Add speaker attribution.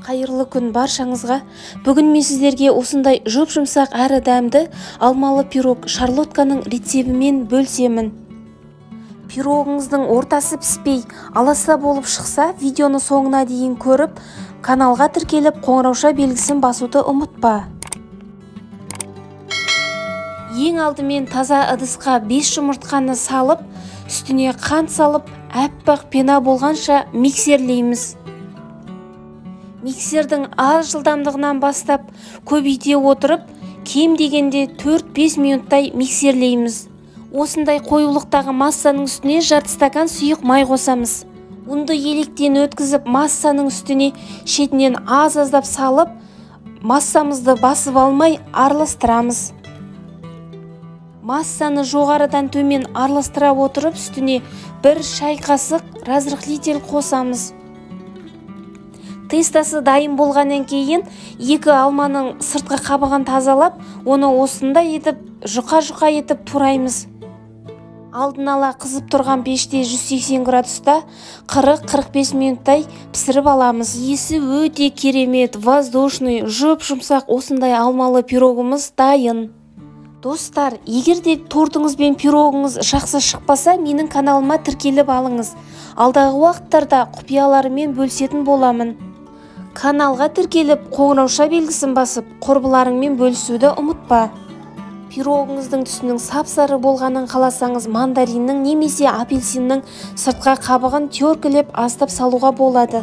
Speaker 1: Қайырлы күн баршаңызға. Бүгін мен сіздерге осындай жұп-жұмсақ әрі дәмді алмалы пирог шарлотканың рецебімен бөлсемін. Пирогыңыздың ортасы піспей, аласа болып шықса, видеоны соңына дейін көріп, каналға тіркеліп, қоңырауша белгісін басуды ұмытпа. Ең алдымен таза ыдысқа 5 жұмыртқаны салып, үстіне қант салып, әппақ пена болғанша миксерлейміз. Миксердің аз жылдамдығынан бастап көбейте отырып, кем дегенде 4-5 минуттай миксерлейміз. Осындай қоюлықтағы массаның үстіне жарты стакан сұйық май қосамыз. Ұнды електен өткізіп, массаның үстіне шетінен аз-аздап салып, массамызды басып алмай араластырамыз. Массаны жоғарыдан төмен араластыра отырып, үстіне 1 шай қасық разрыхлитель қосамыз. Тестасы дайын болғаннан кейін 2 алманың сыртқы қабығын тазалап, оны осындай етіп, жұқа-жұқа етіп тураймыз. Алдын ала қызып тұрған пеште 180 градуста 40-45 минуттай пісіріп аламыз. Есі өте керемет, воздушный, жұп-жұмсақ осындай алмалы пирогымыз дайын. Достар, егер де тортыңыз бен пирогыңыз жақсы шықпаса, менің каналыма тіркеліп алыңыз. Алдағы уақыттарда құпияларымен бөлісетін боламын. Каналға тіркеліп, қоңырауша белгісін басып, құрбыларыңмен бөлісуді ұмытпа. Пирогыңыздың түсінің сап-сары болғанын қаласаңыз, мандариннің немесе апельсиннің сыртқа қабығын теркілеп астап салуға болады.